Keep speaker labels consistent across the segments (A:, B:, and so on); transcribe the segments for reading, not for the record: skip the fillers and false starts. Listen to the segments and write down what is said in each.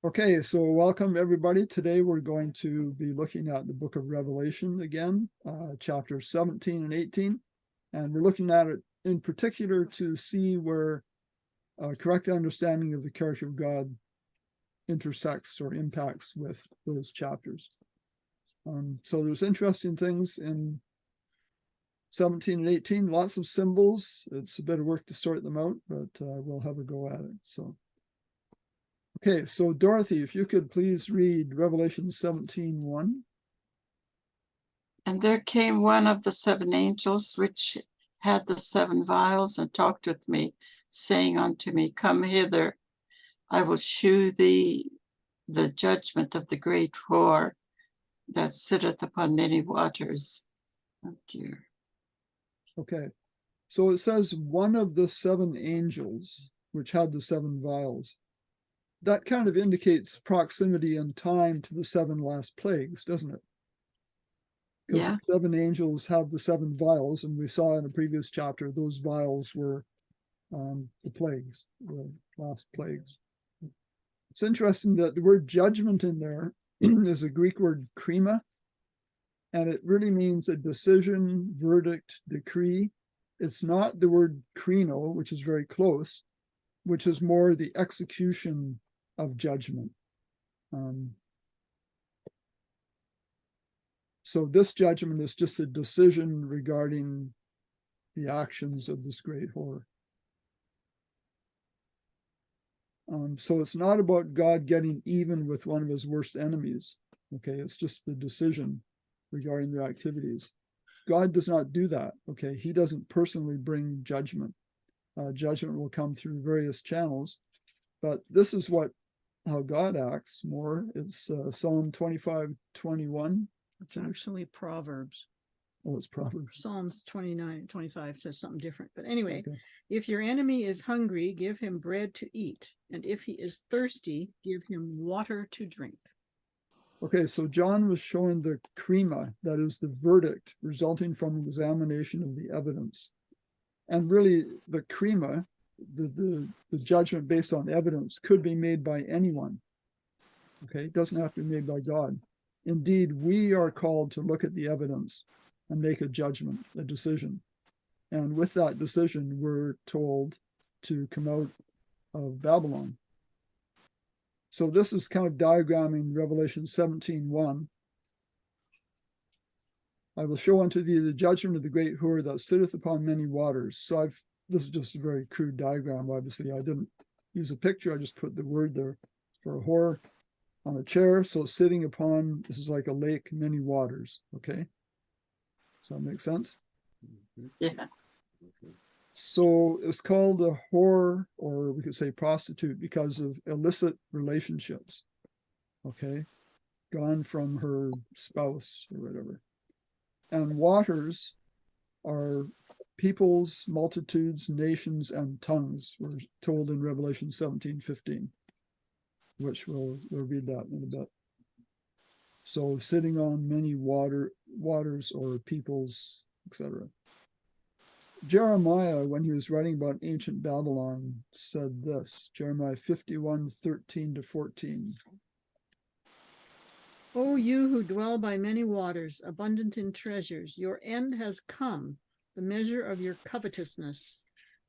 A: Okay, so welcome everybody. Today we're going to be looking at the book of Revelation again, chapters 17 and 18. And we're looking at it in particular to see where a correct understanding of the character of God intersects or impacts with those chapters. So there's interesting things in 17 and 18, lots of symbols. It's a bit of work to sort them out, but we'll have a go at it. Okay, so Dorothy, if you could please read Revelation 17:1.
B: And there came one of the seven angels which had the seven vials, and talked with me, saying unto me, Come hither, I will shew thee the judgment of the great whore that sitteth upon many waters. Oh dear.
A: Okay, so it says one of the seven angels which had the seven vials. That kind of indicates proximity in time to the seven last plagues, doesn't it? Because
B: Yeah.
A: the seven angels have the seven vials, and we saw in a previous chapter those vials were the plagues, the last plagues. It's interesting that the word judgment in there is a Greek word krima, and it really means a decision, verdict, decree. It's not the word krino, which is very close, which is more the execution of judgment. So this judgment is just a decision regarding the actions of this great whore. So it's not about God getting even with one of his worst enemies. Okay, it's just the decision regarding their activities. God does not do that. Okay, he doesn't personally bring judgment. Judgment will come through various channels, but this is how God acts more. It's Psalm 25:21.
C: It's actually Proverbs.
A: Oh, it's Proverbs.
C: Psalms 29:25 says something different. But anyway,
A: Okay.
C: If your enemy is hungry, give him bread to eat. And if he is thirsty, give him water to drink.
A: Okay, so John was showing the krima, that is the verdict resulting from examination of the evidence. And really, the krima, the judgment based on evidence, could be made by anyone. Okay, it doesn't have to be made by God. Indeed, we are called to look at the evidence and make a judgment, a decision. And with that decision, we're told to come out of Babylon. So this is kind of diagramming Revelation 17:1. I will show unto thee the judgment of the great whore that sitteth upon many waters. So this is just a very crude diagram. Obviously, I didn't use a picture. I just put the word there for a whore on a chair. So sitting upon, this is like a lake, many waters. Okay. Does that make sense?
B: Yeah.
A: So it's called a whore, or we could say prostitute, because of illicit relationships. Okay. Gone from her spouse or whatever. And waters are peoples, multitudes, nations, and tongues, we're told in Revelation 17:15, which we'll read that in a bit. So sitting on many waters or peoples, etc. Jeremiah, when he was writing about ancient Babylon, said this, Jeremiah 51:13-14.
C: O you who dwell by many waters, abundant in treasures, your end has come, the measure of your covetousness.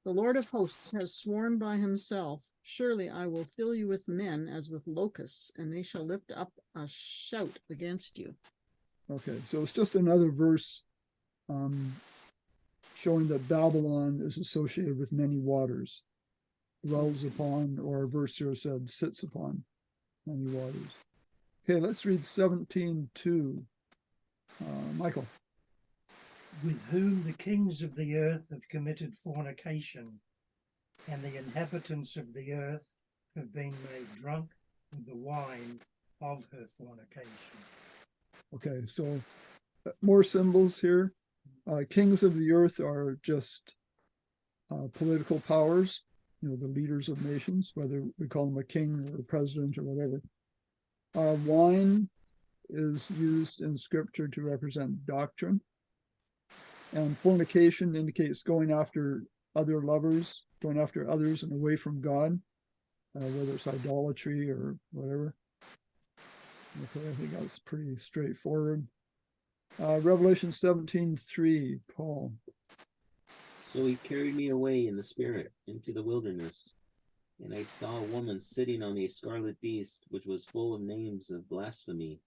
C: The Lord of hosts has sworn by himself, surely I will fill you with men as with locusts, and they shall lift up a shout against you.
A: Okay, so it's just another verse showing that Babylon is associated with many waters, dwells upon, or a verse here said, sits upon many waters. Okay, let's read 17:2. Michael.
D: With whom the kings of the earth have committed fornication, and the inhabitants of the earth have been made drunk with the wine of her fornication. Okay,
A: so more symbols here. Kings of the earth are just political powers, the leaders of nations, whether we call them a king or a president or whatever. Wine is used in scripture to represent doctrine. And fornication indicates going after other lovers, going after others and away from God. whether it's idolatry or whatever. Okay, I think that's pretty straightforward. Revelation 17:3, Paul.
E: So he carried me away in the spirit into the wilderness, and I saw a woman sitting on a scarlet beast, which was full of names of blasphemy,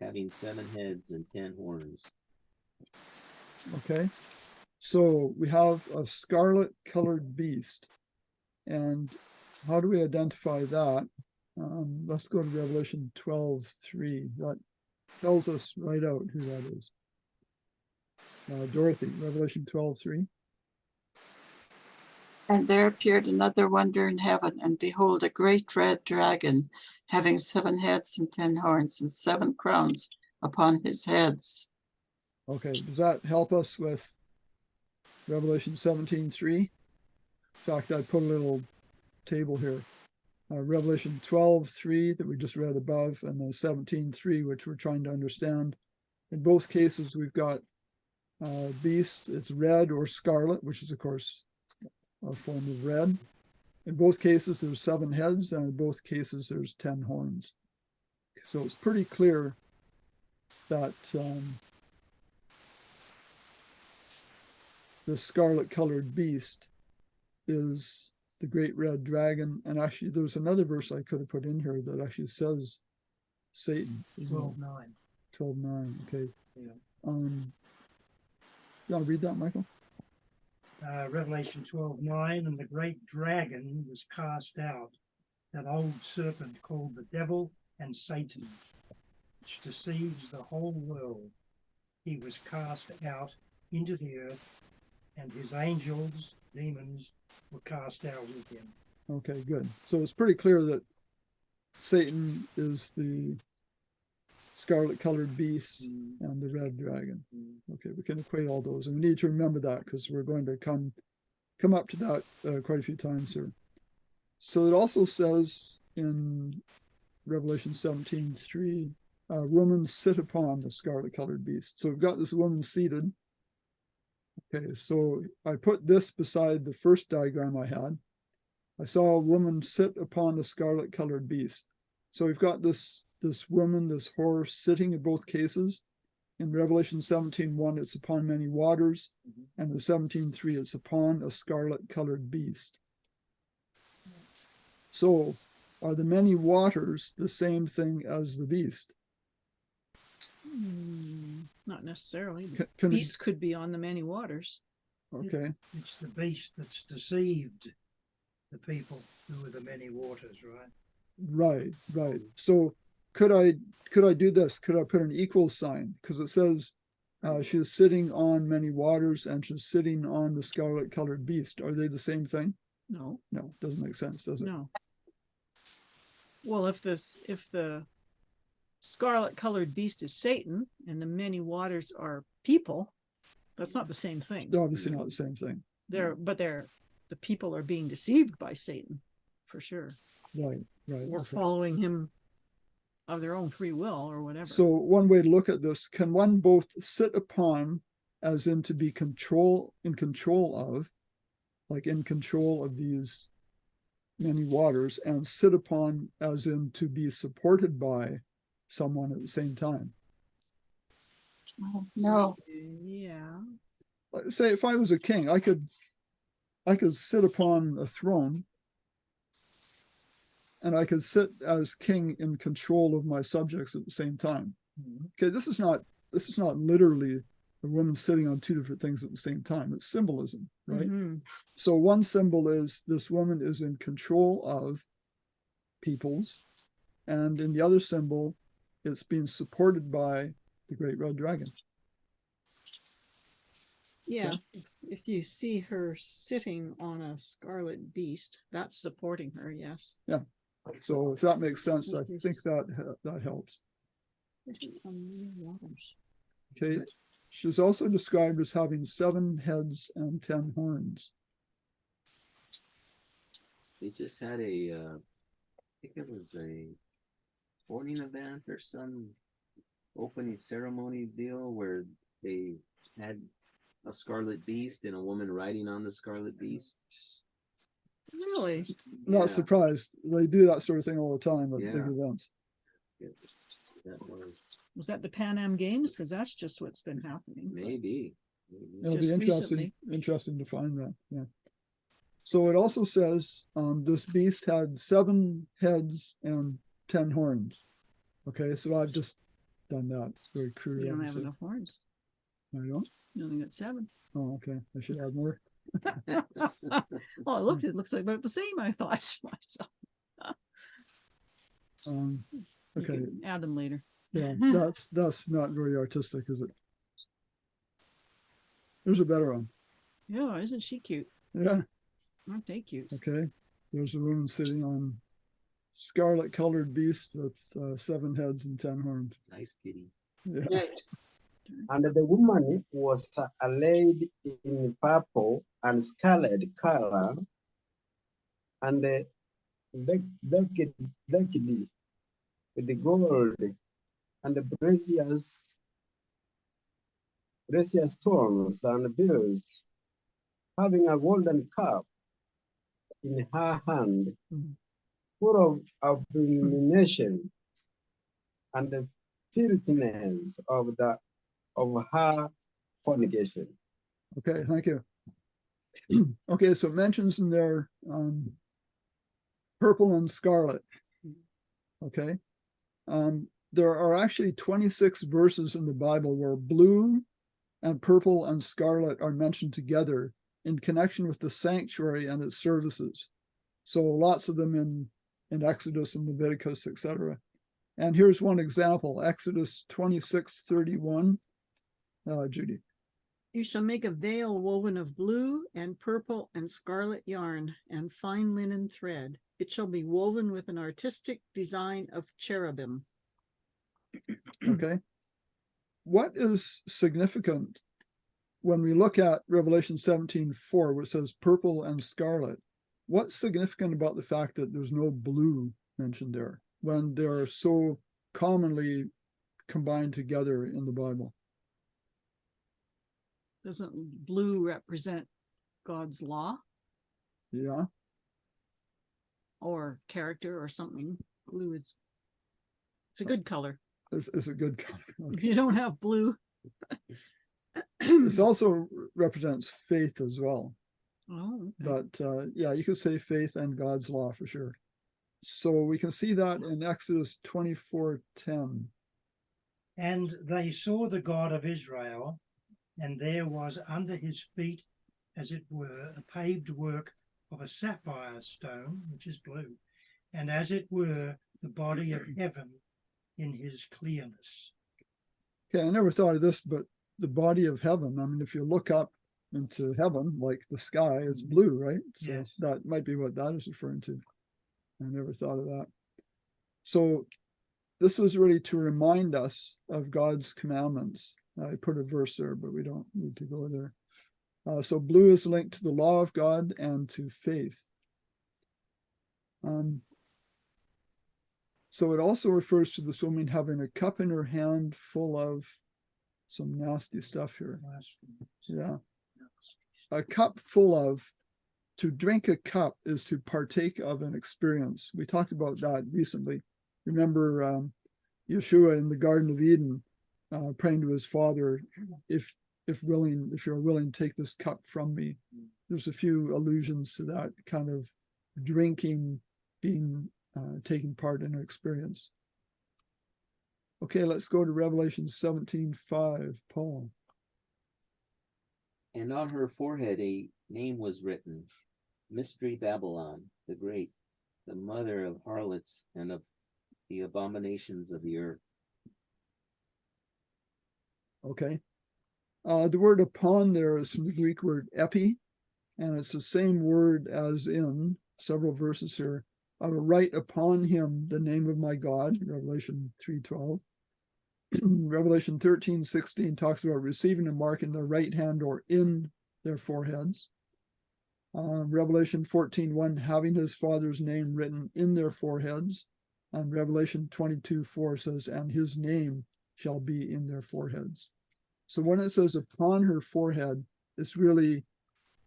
E: having 7 heads and 10 horns.
A: Okay, so we have a scarlet colored beast. And how do we identify that? Let's go to Revelation 12:3. That tells us right out who that is. Dorothy, Revelation 12:3.
B: And there appeared another wonder in heaven, and behold, a great red dragon, having 7 heads and 10 horns, and 7 crowns upon his heads.
A: Okay, does that help us with Revelation 17:3? In fact, I put a little table here. Revelation 12:3 that we just read above, and then 17:3, which we're trying to understand. In both cases, we've got beast, it's red or scarlet, which is, of course, a form of red. In both cases, there's 7 heads, and in both cases, there's 10 horns. So it's pretty clear that the scarlet colored beast is the great red dragon. And actually, there's another verse I could have put in here that actually says Satan.
D: 12:9.
A: 12:9. Okay.
D: Yeah.
A: You want to read that, Michael?
D: Revelation 12:9, and the great dragon was cast out, that old serpent called the devil and Satan, which deceives the whole world. He was cast out into the earth, and his angels, demons, were cast out with him.
A: Okay, good. So it's pretty clear that Satan is the scarlet colored beast and the red dragon. Okay, we can equate all those, and we need to remember that because we're going to come up to that quite a few times here. So it also says in Revelation 17:3, woman sit upon the scarlet colored beast. So we've got this woman seated. Okay, so I put this beside the first diagram I had. I saw a woman sit upon the scarlet colored beast. So we've got this woman, this horse sitting in both cases. In Revelation 17:1, it's upon many waters, and in 17:3, it's upon a scarlet colored beast. So are the many waters the same thing as the beast?
C: Not necessarily.
A: Can
C: Beast could be on the many waters.
A: Okay,
D: It's the beast that's deceived the people who are the many waters, right?
A: right. So could I do this? Could I put an equal sign? Because it says she's sitting on many waters and she's sitting on the scarlet colored beast. Are they the same thing?
C: No,
A: No, doesn't make sense, does it?
C: no. Well, if the scarlet colored beast is Satan and the many waters are people, that's not the same thing.
A: They're obviously not the same thing.
C: The people are being deceived by Satan, for sure.
A: Right.
C: Or
A: Okay.
C: following him of their own free will or whatever.
A: So one way to look at this, can one both sit upon, as in to be in control of, like in control of these many waters, and sit upon as in to be supported by someone at the same time?
B: No.
C: Yeah.
A: Like, say if I was a king, I could sit upon a throne, and I could sit as king in control of my subjects at the same time. Okay, this is not literally a woman sitting on 2 different things at the same time. It's symbolism, right?
C: Mm-hmm.
A: So one symbol is this woman is in control of peoples, and in the other symbol, it's being supported by the great red dragon.
C: Yeah. If you see her sitting on a scarlet beast, that's supporting her, yes.
A: Yeah. So if that makes sense, I think that helps. Okay. She's also described as having 7 heads and 10 horns.
E: They just had I think it was a sporting event or some opening ceremony deal where they had a scarlet beast and a woman riding on the scarlet beast.
C: Really?
E: Yeah,
A: Not surprised. They do that sort of thing all the time at big
E: Yeah.
A: events.
E: that was
C: Was that the Pan Am Games? Because that's just what's been happening.
E: maybe.
A: It'll be
C: Just
A: interesting, interesting to find that. Yeah. So it also says this beast had 7 heads and 10 horns. Okay, so I've just done that very crude.
C: You don't have
A: obviously.
C: enough horns.
A: I don't.
C: You only got 7.
A: Oh, okay. I should add more.
C: Oh, it looks like about the same, I thought to myself. You
A: Okay.
C: can add them later.
A: Yeah, that's not very artistic, is it? There's a better one.
C: Yeah, isn't she cute?
A: Yeah.
C: Aren't they cute?
A: Okay. There's a woman sitting on scarlet colored beast with 7 heads and 10 horns.
E: Nice kitty.
A: Yeah.
F: Yes. And the woman was arrayed in purple and scarlet color, and decked with the gold and the precious stones and bills, having a golden cup in her hand, full of abomination and the filthiness of her fornication.
A: Okay, thank you. Okay, so it mentions in there purple and scarlet. Okay. There are actually 26 verses in the Bible where blue and purple and scarlet are mentioned together in connection with the sanctuary and its services. So lots of them in Exodus and Leviticus, etc. And here's one example, Exodus 26:31. Judy.
C: You shall make a veil woven of blue and purple and scarlet yarn and fine linen thread. It shall be woven with an artistic design of cherubim.
A: Okay. What is significant when we look at Revelation 17:4, which says purple and scarlet? What's significant about the fact that there's no blue mentioned there when they're so commonly combined together in the Bible?
C: Doesn't blue represent God's law
A: Yeah.
C: or character or something? Blue is, it's a good color.
A: It's a good color.
C: If you don't have blue.
A: This also represents faith as well.
C: Oh, okay.
A: But yeah, you could say faith and God's law for sure. So we can see that in Exodus 24:10.
D: And they saw the God of Israel, and there was under his feet, as it were, a paved work of a sapphire stone, which is blue, and as it were, the body of heaven in his clearness.
A: Okay, I never thought of this, but the body of heaven, I mean, if you look up into heaven, like the sky, it's blue, right? So
D: Yes.
A: that might be what that is referring to. I never thought of that. So this was really to remind us of God's commandments. I put a verse there, but we don't need to go there. So blue is linked to the law of God and to faith. So it also refers to this woman having a cup in her hand full of some nasty stuff here. Yeah. A cup full of, to drink a cup is to partake of an experience. We talked about that recently. Remember Yeshua in the Garden of Eden praying to his Father, if you're willing, take this cup from me. There's a few allusions to that kind of drinking, being taking part in an experience. Okay, let's go to Revelation 17:5, Paul.
E: And on her forehead a name was written, Mystery Babylon, the Great, the mother of harlots and of the abominations of the earth.
A: Okay. The word upon there is from the Greek word epi, and it's the same word as in several verses here. I will write upon him the name of my God, Revelation 3:12. Revelation 13:16 talks about receiving a mark in their right hand or in their foreheads. Revelation 14:1, having his Father's name written in their foreheads. And Revelation 22:4 says, and his name shall be in their foreheads. So when it says upon her forehead, it's really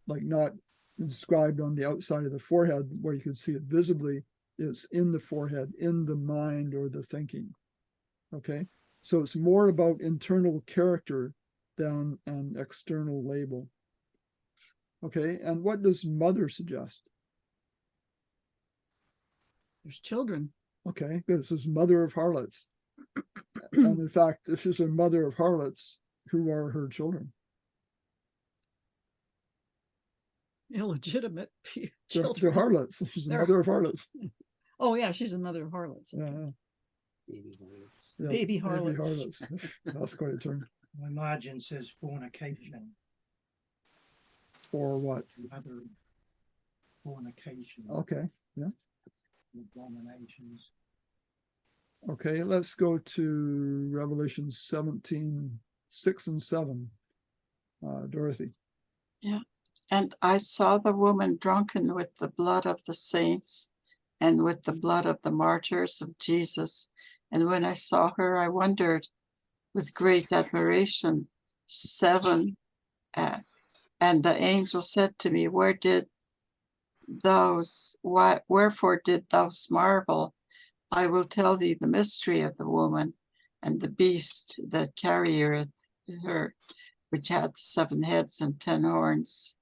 A: like not inscribed on the outside of the forehead where you could see it visibly. It's in the forehead, in the mind or the thinking. Okay, so it's more about internal character than an external label. Okay, and what does mother suggest?
C: There's children.
A: Okay, good. It says mother of harlots. And in fact, this is a mother of harlots. Who are her children?
C: Illegitimate
A: They're
C: children.
A: harlots. She's a
C: They're-
A: mother of harlots.
C: Oh yeah, she's a mother of harlots.
A: Yeah,
C: Okay.
E: Baby harlots.
A: yeah,
C: Baby harlots.
A: That's quite a term.
D: My margin says fornication,
A: Or what?
D: mother of fornication,
A: Okay,
D: abominations.
A: okay. Let's go to Revelation 17, 6 and 7. Dorothy.
B: And I saw the woman drunken with the blood of the saints and with the blood of the martyrs of Jesus. And when I saw her, I wondered with great admiration. 7. And the angel said to me, wherefore did thou marvel? I will tell thee the mystery of the woman and the beast that carrieth her, which hath 7 heads and 10 horns.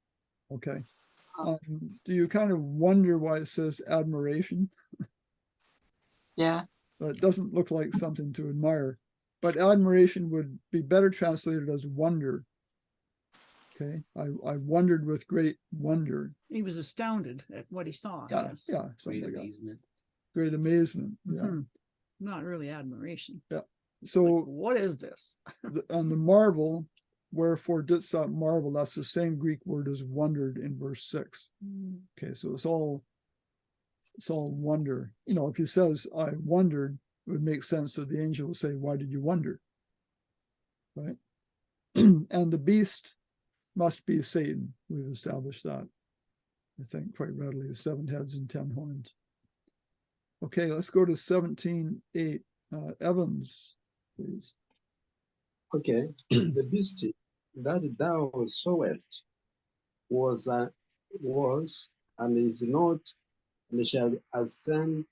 A: Okay.
B: Oh.
A: Do you kind of wonder why it says admiration?
B: Yeah,
A: It doesn't look like something to admire, but admiration would be better translated as wonder. Okay, I wondered with great wonder.
C: He was astounded at what he saw.
A: Yeah,
C: Yes.
A: yeah, something
E: Great
A: like that.
E: amazement.
A: Great amazement. Yeah.
C: Mhm. Not really admiration. Like,
A: So
C: what is this?
A: and the marvel, wherefore didst thou marvel? That's the same Greek word as wondered in verse 6. Okay, so it's all wonder. You know, if he says I wondered, it would make sense that the angel would say, why did you wonder? Right? And the beast must be Satan. We've established that, I think, quite readily. 7 heads and 10 horns. Okay, let's go to 17:8. Evans, please.
F: Okay, the beast that thou sawest was and is not, and shall ascend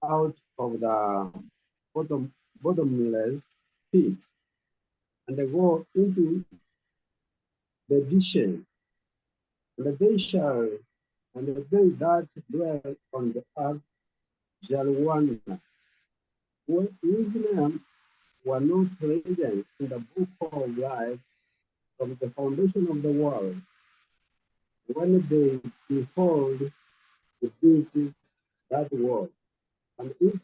F: out of the bottomless pit, and go into the ditching, and they that dwell on the earth shall wonder, whose name were not written in the book of life from the foundation of the world, when they behold the beast that was, and it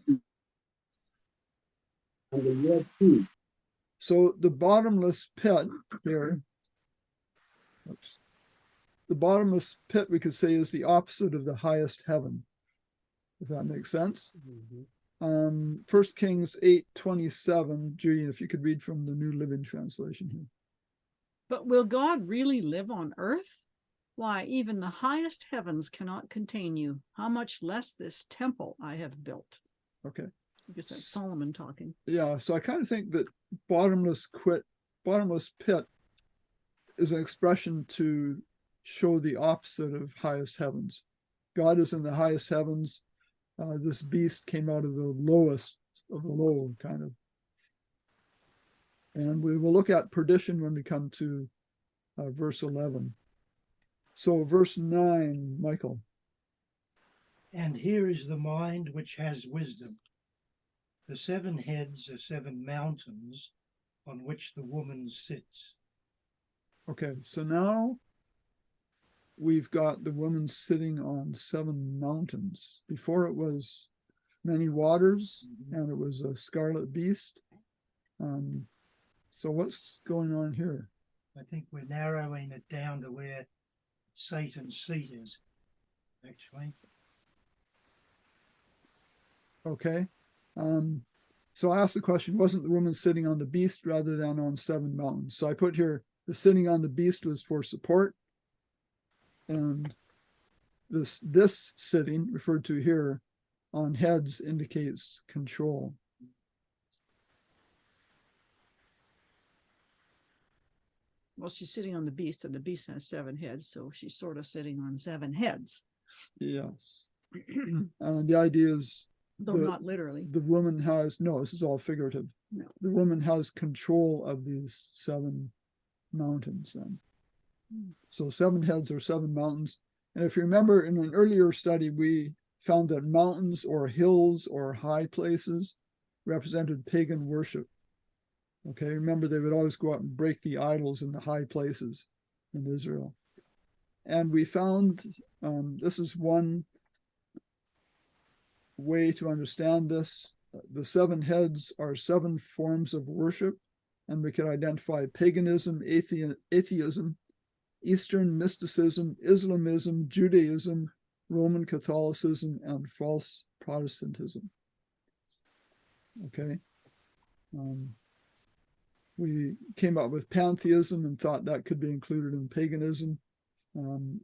F: and yet peace.
A: So the bottomless pit here, oops, the bottomless pit, we could say, is the opposite of the highest heaven, if that makes sense. 1 Kings 8:27, Judy, if you could read from the New Living Translation here.
C: But will God really live on earth? Why, even the highest heavens cannot contain you. How much less this temple I have built?
A: Okay.
C: I guess that's Solomon talking.
A: Yeah, so I kind of think that bottomless pit is an expression to show the opposite of highest heavens. God is in the highest heavens. This beast came out of the lowest of the low, kind of. And we will look at perdition when we come to verse 11. So verse 9, Michael.
D: And here is the mind which has wisdom. The 7 heads are 7 mountains on which the woman sits.
A: Okay, so now we've got the woman sitting on 7 mountains. Before it was many waters, and it was a scarlet beast. So what's going on here?
D: I think we're narrowing it down to where Satan's seat is, actually.
A: Okay. So I asked the question, wasn't the woman sitting on the beast rather than on 7 mountains? So I put here, the sitting on the beast was for support. And this sitting, referred to here, on heads indicates control.
C: Well, she's sitting on the beast, and the beast has 7 heads, so she's sort of sitting on 7 heads,
A: Yes. And the idea is
C: though
A: The-
C: not literally.
A: the woman has, no, this is all figurative.
C: No.
A: The woman has control of these 7 mountains then. So 7 heads are 7 mountains. And if you remember in an earlier study, we found that mountains or hills or high places represented pagan worship. Okay, remember they would always go out and break the idols in the high places in Israel. And we found, this is one way to understand this. The 7 heads are 7 forms of worship, and we can identify paganism, atheism, Eastern mysticism, Islamism, Judaism, Roman Catholicism, and false Protestantism. Okay. We came up with pantheism and thought that could be included in paganism.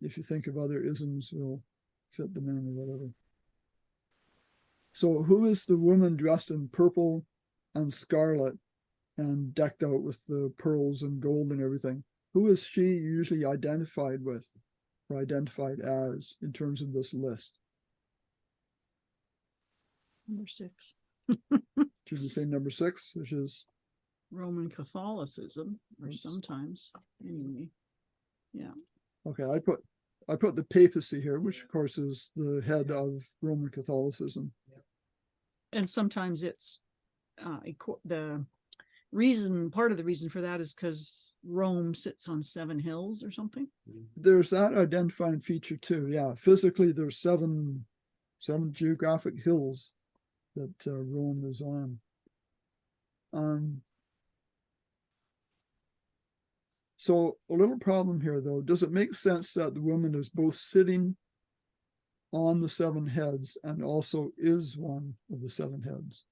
A: If you think of other isms, we'll fit them in or whatever. So who is the woman dressed in purple and scarlet and decked out with the pearls and gold and everything? Who is she usually identified with or identified as in terms of this list?
C: Number 6,
A: Should we say number 6, which is
C: Roman Catholicism, or
A: Yes.
C: sometimes anyway. Yeah.
A: okay? I put the papacy here, which of course is the head of Roman Catholicism.
C: And sometimes it's the part of the reason for that is because Rome sits on 7 hills or something.
A: There's that identifying feature too. Yeah, physically there's seven geographic hills that Rome is on. So a little problem here though. Does it make sense that the woman is both sitting on the 7 heads and also is one of the 7 heads?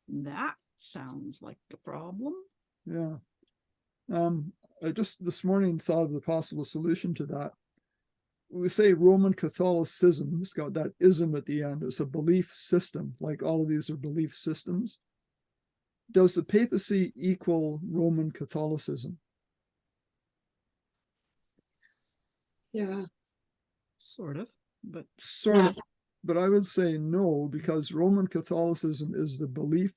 C: That sounds like a problem.
A: Yeah. I just this morning thought of the possible solution to that. We say Roman Catholicism, it's got that ism at the end. It's a belief system, like all of these are belief systems. Does the papacy equal Roman Catholicism?
B: Yeah.
C: Sort of, but
A: Sort of, but I would say no, because Roman Catholicism is the belief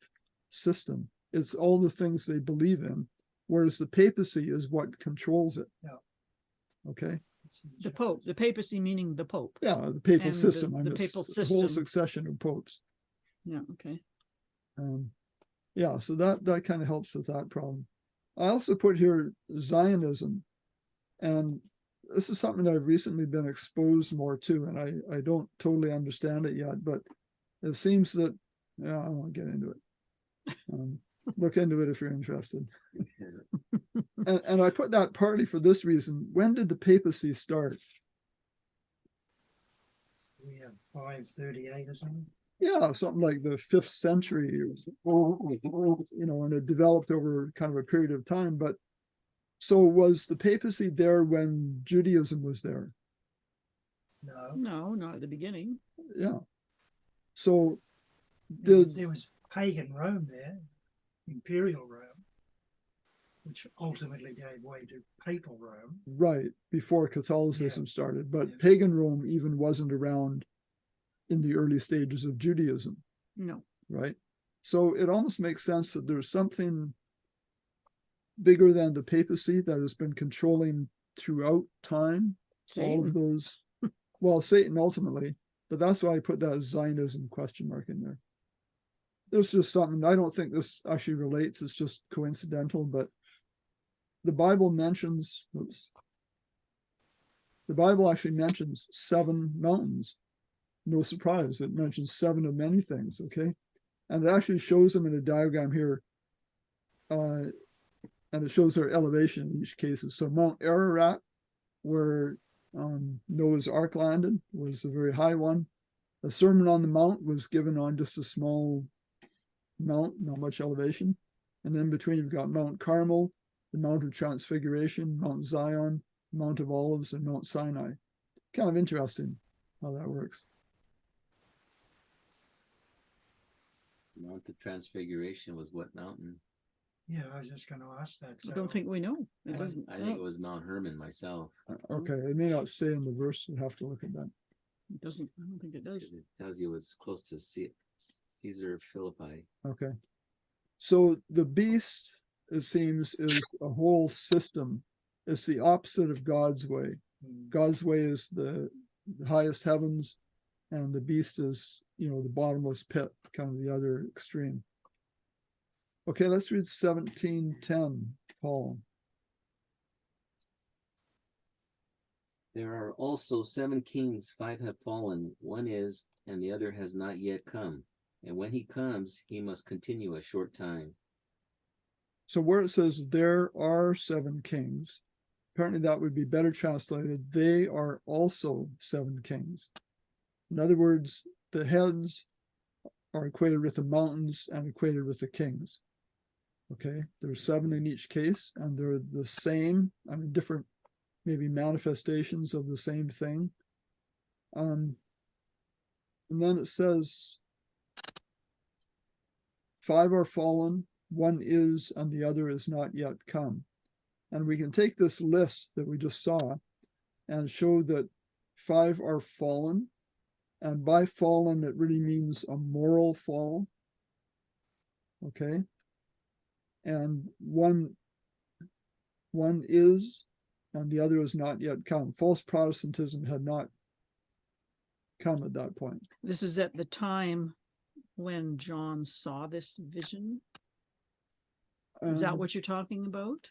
A: system. It's all the things they believe in, whereas the papacy is what controls it.
D: Yeah.
A: Okay.
C: the Pope, the papacy meaning the Pope.
A: Yeah, the papal
C: And
A: system.
C: the
A: I
C: papal
A: missed the whole
C: system.
A: succession of popes.
C: Yeah, okay.
A: Yeah, so that kind of helps with that problem. I also put here Zionism, and this is something I've recently been exposed more to, and I don't totally understand it yet, but it seems that, yeah, I won't get into it. Look into it if you're interested. And I put that partly for this reason. When did the papacy start?
D: We have 538 or something.
A: Yeah, something like the 5th century, and it developed over kind of a period of time. But so was the papacy there when Judaism was there?
D: No.
C: No, not at the beginning.
A: Yeah. So
D: There was pagan Rome there, imperial Rome, which ultimately gave way to papal Rome.
A: right, before Catholicism started, but
D: Yeah.
A: pagan Rome even wasn't around in the early stages of Judaism,
C: No.
A: right? So it almost makes sense that there's something bigger than the papacy that has been controlling throughout time all of
C: Satan.
A: those. Well, Satan ultimately, but that's why I put that Zionism question mark in there. There's just something, I don't think this actually relates, it's just coincidental, but the Bible mentions, the Bible actually mentions 7 mountains. No surprise, it mentions 7 of many things, okay? And it actually shows them in a diagram here. And it shows their elevation in each case. So Mount Ararat, where Noah's Ark landed, was the very high one. The Sermon on the Mount was given on just a small mount, not much elevation. And then between you've got Mount Carmel, the Mount of Transfiguration, Mount Zion, Mount of Olives, and Mount Sinai. Kind of interesting how that works.
E: Mount of Transfiguration was what mountain?
D: Yeah, I was just going to ask that.
C: I don't think we know. It
E: I,
C: doesn't.
E: I think it was Mount Hermon myself.
A: Okay, it may not say in the verse, we'll have to look at that.
C: It doesn't. I don't think it does.
E: 'Cause it tells you it's close to Caesar Philippi.
A: Okay. So the beast, it seems, is a whole system. It's the opposite of God's way.
D: Mm.
A: God's way is the highest heavens, and the beast is, the bottomless pit, kind of the other extreme. Okay, let's read 17:10, Paul.
E: There are also 7 kings, 5 have fallen, one is, and the other has not yet come. And when he comes, he must continue a short time.
A: So where it says there are 7 kings, apparently that would be better translated, they are also 7 kings. In other words, the heads are equated with the mountains and equated with the kings. Okay, there's 7 in each case, and they're the same, different maybe manifestations of the same thing. And then it says 5 are fallen, one is, and the other is not yet come. And we can take this list that we just saw and show that 5 are fallen. And by fallen, it really means a moral fall. Okay. And one is, and the other is not yet come. False Protestantism had not come at that point.
C: This is at the time when John saw this vision. Is that what you're talking about?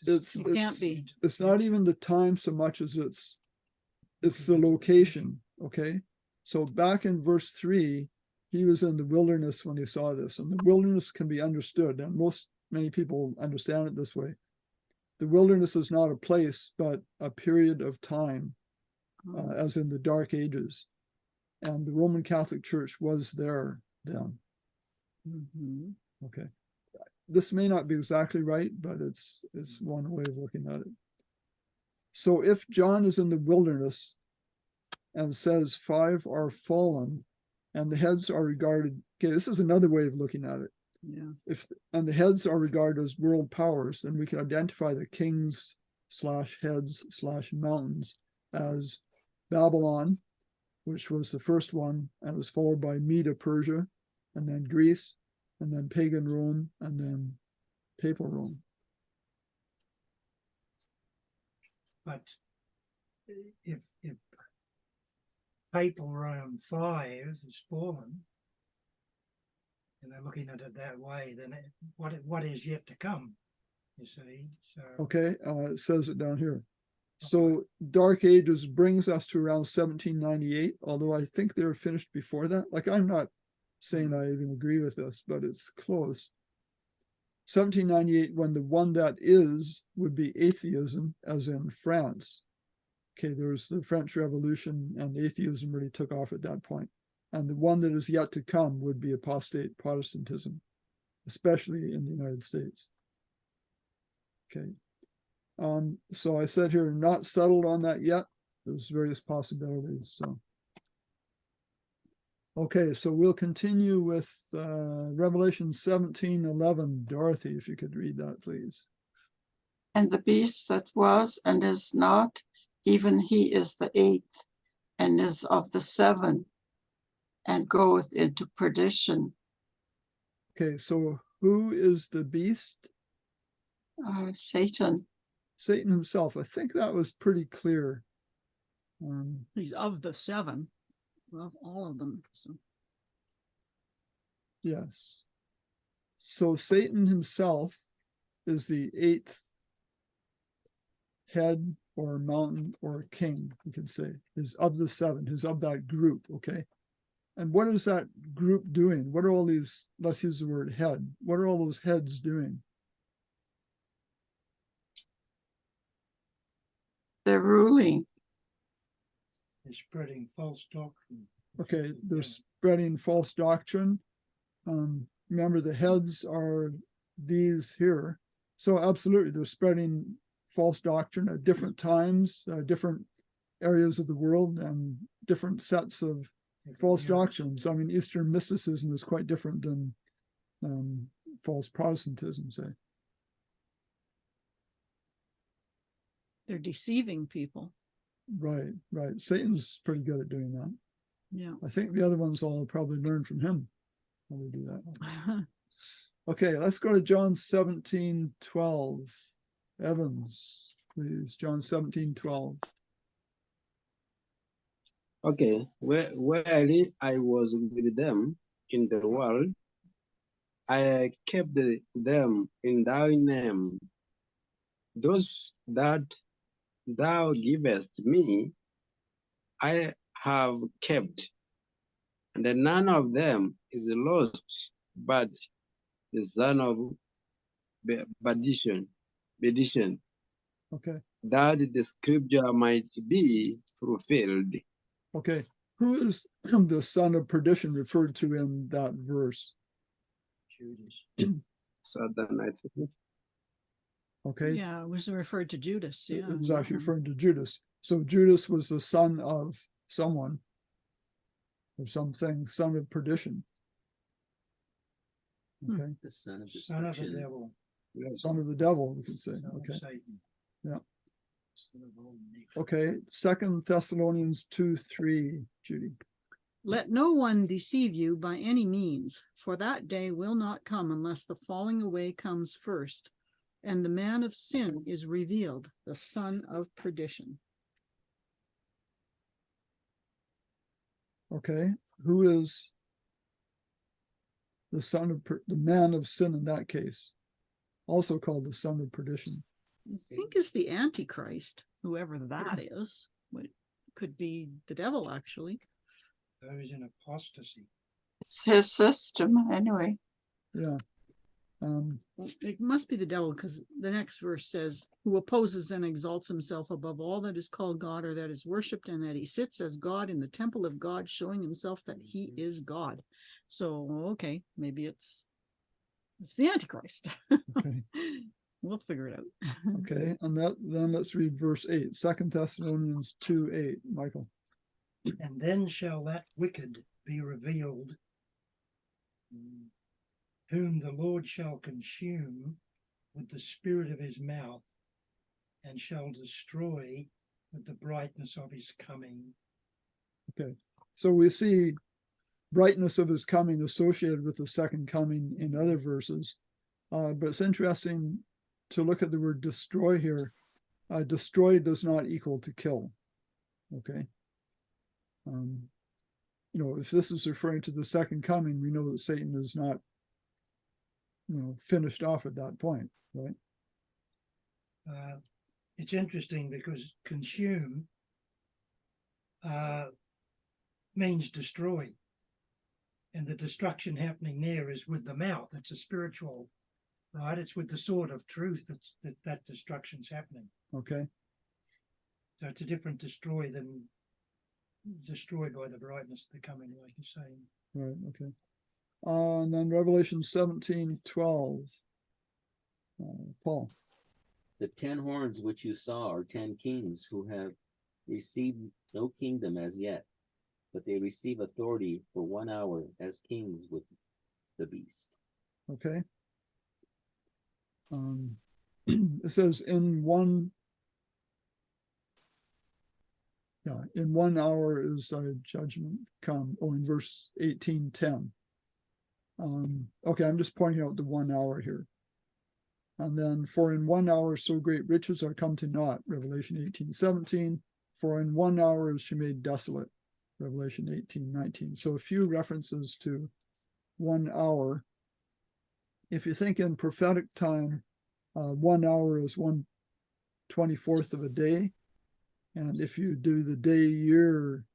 A: It's
C: It can't be.
A: It's not even the time so much as it's the location. Okay. So back in verse 3, he was in the wilderness when he saw this, and the wilderness can be understood, and many people understand it this way. The wilderness is not a place, but a period of time, as in the Dark Ages. And the Roman Catholic Church was there then.
C: Mhm.
A: Okay. This may not be exactly right, but it's one way of looking at it. So if John is in the wilderness and says 5 are fallen, and the heads are regarded, okay, this is another way of looking at it.
C: Yeah.
A: And the heads are regarded as world powers, then we can identify the kings / heads / mountains as Babylon, which was the first one, and was followed by Media Persia, and then Greece, and then pagan Rome, and then papal Rome.
D: But if papal Rome 5 is fallen, and they're looking at it that way, then what is yet to come, you see? So
A: Okay, it says it down here. So Dark Ages brings us to around 1798, although I think they were finished before that. Like, I'm not saying I even agree with this, but it's close. 1798, when the one that is would be atheism, as in France. Okay, there's the French Revolution, and atheism really took off at that point. And the one that is yet to come would be apostate Protestantism, especially in the United States. Okay. So I said here, not settled on that yet. There's various possibilities. So, okay, so we'll continue with Revelation 17:11. Dorothy, if you could read that, please.
B: And the beast that was and is not, even he is the 8th, and is of the 7, and goeth into perdition.
A: Okay, so who is the beast?
B: Satan.
A: Satan himself. I think that was pretty clear.
C: He's of the 7, of all of them. So
A: Yes. So Satan himself is the 8th head or mountain or king, you could say, is of the 7, is of that group. Okay. And what is that group doing? What are all these, let's use the word head. What are all those heads doing?
B: They're ruling.
D: they're spreading false doctrine.
A: Okay, they're
D: Yeah.
A: spreading false doctrine. Remember, the heads are these here. So absolutely, they're spreading false doctrine at different times, different areas of the world, and different sets of false
D: Yeah.
A: doctrines. I mean, Eastern mysticism is quite different than false Protestantism, say.
C: They're deceiving people.
A: Right, right. Satan's pretty good at doing that.
C: Yeah.
A: I think the other ones all probably learn from him how to do that. Okay, let's go to John 17:12. Evans, please. John 17:12.
F: Okay, while I was with them in the world, I kept them in thy name. Those that thou givest me, I have kept, and none of them is lost, but the son of perdition,
A: Okay,
F: that the scripture might be fulfilled.
A: okay. Who is the son of perdition referred to in that verse?
D: Judas.
F: Satan, I think.
A: Okay,
C: Yeah, it was referred to Judas. Yeah.
A: it was
C: in that
A: actually
C: one.
A: referring to Judas. So Judas was the son of someone or something, son of perdition.
C: Hmm.
A: Okay,
E: The son of
D: Son of the
E: destruction.
D: devil.
F: Yes.
A: son of the devil, we could say.
D: Son
A: Okay,
D: of Satan.
A: Yeah.
D: Son of all Nick.
A: okay. 2 Thessalonians 2:3, Judy.
C: Let no one deceive you by any means, for that day will not come unless the falling away comes first, and the man of sin is revealed, the son of perdition.
A: Okay, who is the the man of sin in that case? Also called the son of perdition.
C: I think is the Antichrist, whoever that is. It could be the devil, actually.
D: Those in apostasy.
B: It's his system anyway.
A: Yeah.
C: It must be the devil, because the next verse says, who opposes and exalts himself above all that is called God or that is worshipped, and that he sits as God in the temple of God, showing himself that he is God. So, okay, maybe it's the Antichrist.
A: Okay.
C: We'll figure it out.
A: Okay, and then let's read verse 8, 2 Thessalonians 2:8, Michael.
D: And then shall that wicked be revealed, whom the Lord shall consume with the spirit of his mouth, and shall destroy with the brightness of his coming.
A: Okay, so we see brightness of his coming associated with the second coming in other verses, but it's interesting to look at the word destroy here. Destroy does not equal to kill. Okay. If this is referring to the second coming, we know that Satan is not, finished off at that point, right?
D: It's interesting because consume means destroy. And the destruction happening there is with the mouth. It's a spiritual, right? It's with the sword of truth that destruction's happening.
A: Okay.
D: So it's a different destroy than destroyed by the brightness of the coming, like you're saying.
A: Right, okay. And then Revelation 17:12. Paul.
E: The 10 horns which you saw are 10 kings who have received no kingdom as yet, but they receive authority for 1 hour as kings with the beast.
A: Okay. It says in 1 hour is thy judgment come. Oh, in verse 18:10. Okay, I'm just pointing out the 1 hour here. And then, for in 1 hour so great riches are come to naught, Revelation 18:17. For in 1 hour is she made desolate, Revelation 18:19. So a few references to 1 hour. If you think in prophetic time, 1 hour is 1/24 of a day. And if you do the day-year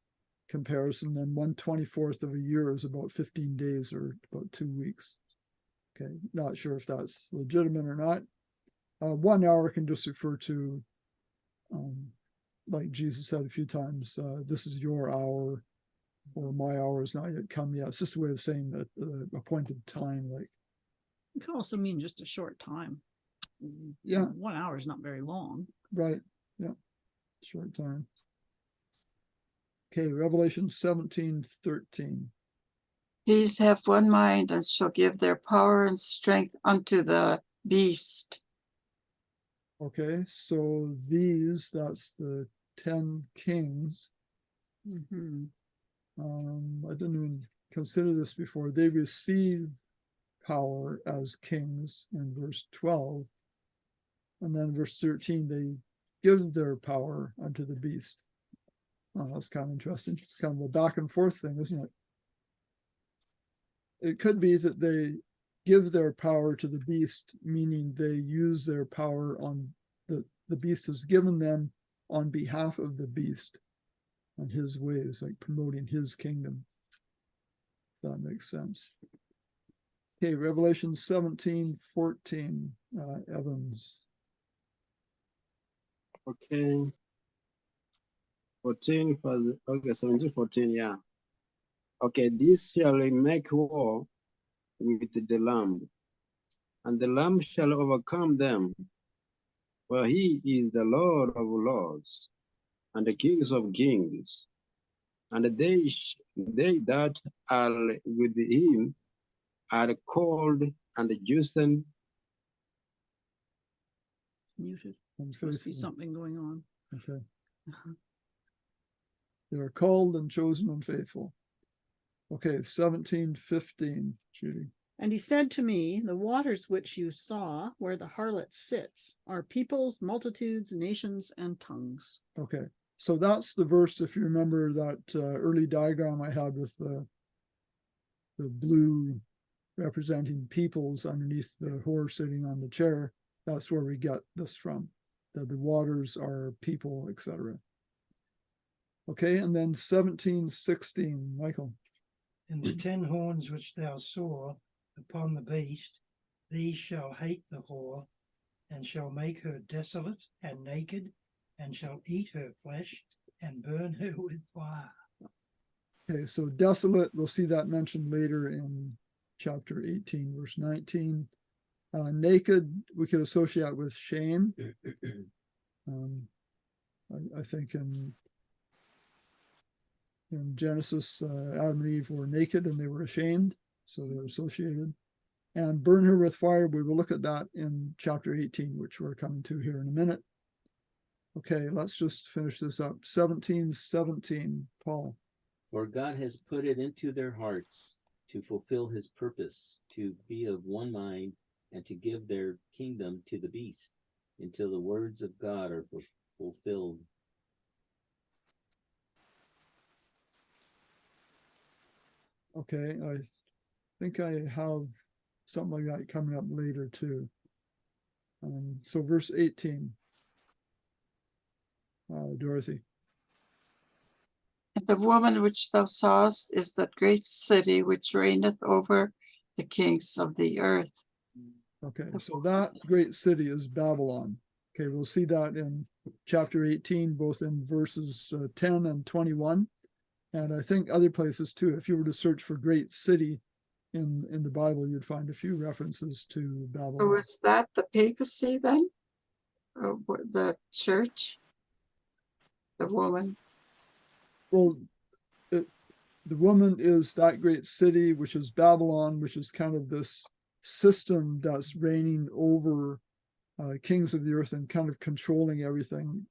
A: comparison, then 1/24 of a year is about 15 days or about 2 weeks. Okay, not sure if that's legitimate or not. 1 hour can just refer to, like Jesus said a few times, this is your hour, or my hour is not yet come yet. It's just a way of saying that appointed time, like.
C: It can also mean just a short time.
A: Yeah.
C: 1 hour is not very long.
A: Right, yeah, short time. Okay, Revelation 17:13.
B: These have one mind and shall give their power and strength unto the beast.
A: Okay, so these, that's the 10 kings.
C: Mhm.
A: I didn't even consider this before. They receive power as kings in verse 12. And then verse 13, they give their power unto the beast. Oh, that's kind of interesting. It's kind of a back and forth thing, isn't it? It could be that they give their power to the beast, meaning they use their power on the beast has given them on behalf of the beast and his ways, like promoting his kingdom. That makes sense. Okay, Revelation 17:14, Evans.
F: Okay. 14, okay, 17, 14, yeah. Okay, this shall make war with the Lamb, and the Lamb shall overcome them, for he is the Lord of lords, and the kings of kings, and they that are with him are called and chosen.
C: It's muted.
A: And
C: Must be
A: faithful.
C: something going on.
A: Okay. They are called and chosen and faithful. Okay, 17:15, Judy.
C: And he said to me, the waters which you saw where the harlot sits are peoples, multitudes, nations, and tongues.
A: Okay, so that's the verse, if you remember that early diagram I had with the blue representing peoples underneath the whore sitting on the chair. That's where we get this from, that the waters are people, etc. Okay, and then 17:16, Michael.
D: And the 10 horns which thou saw upon the beast, these shall hate the whore, and shall make her desolate and naked, and shall eat her flesh, and burn her with fire.
A: Okay, so desolate, we'll see that mentioned later in chapter 18, verse 19. Naked, we could associate with shame. I think in Genesis, Adam and Eve were naked and they were ashamed, so they're associated. And burn her with fire, we will look at that in chapter 18, which we're coming to here in a minute. Okay, let's just finish this up. 17:17, Paul.
E: For God has put it into their hearts to fulfill his purpose, to be of one mind, and to give their kingdom to the beast, until the words of God are fulfilled.
A: Okay, I think I have something like that coming up later too. So verse 18, Dorothy.
B: And the woman which thou sawest is that great city which reigneth over the kings of the earth.
A: Okay, so that great city is Babylon. Okay, we'll see that in chapter 18, both in verses 10 and 21. And I think other places too. If you were to search for great city in the Bible, you'd find a few references to
B: So
A: Babylon.
B: is that the papacy then? Or the church? The woman?
A: Well, the woman is that great city, which is Babylon, which is kind of this system that's reigning over kings of the earth and kind of controlling everything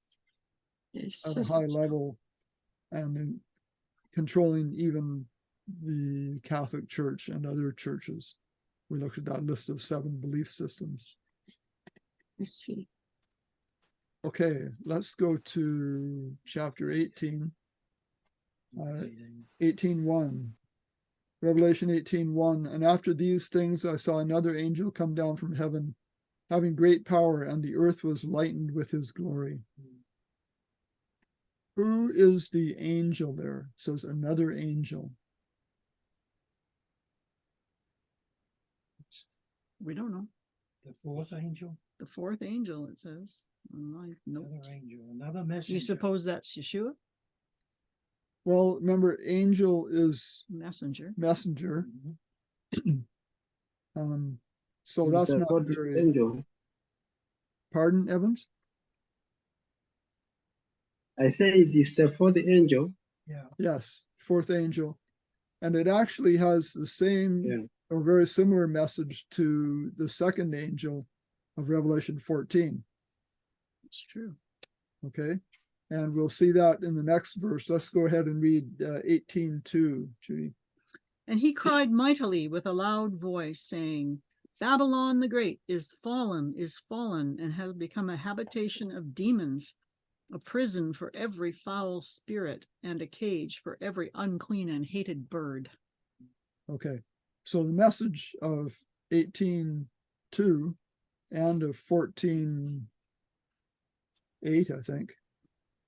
A: at a high level, and then controlling even the Catholic Church and other churches. We looked at that list of 7 belief systems.
B: I see.
A: Okay, let's go to chapter 18. 18:1. Revelation 18:1. And after these things I saw another angel come down from heaven, having great power, and the earth was lightened with his glory. Who is the angel there? It says another angel.
C: We don't know.
D: The fourth angel,
C: The fourth angel, it says.
D: another
C: Nope.
D: angel, another messenger.
C: You suppose that's Yeshua?
A: Well, remember, angel is
C: Messenger.
A: messenger.
D: Mhm.
A: So that's
F: The
A: not
F: fourth
A: very.
F: angel.
A: Pardon, Evans?
F: I say it is the fourth angel.
D: Yeah.
A: Yes, fourth angel. And it actually has the same
F: Yeah.
A: or very similar message to the second angel of Revelation 14.
C: It's true.
A: Okay. And we'll see that in the next verse. Let's go ahead and read 18:2, Judy.
C: And he cried mightily with a loud voice, saying, Babylon the Great is fallen, and has become a habitation of demons, a prison for every foul spirit, and a cage for every unclean and hated bird.
A: Okay. So the message of 18:2 and of 14:8, I think,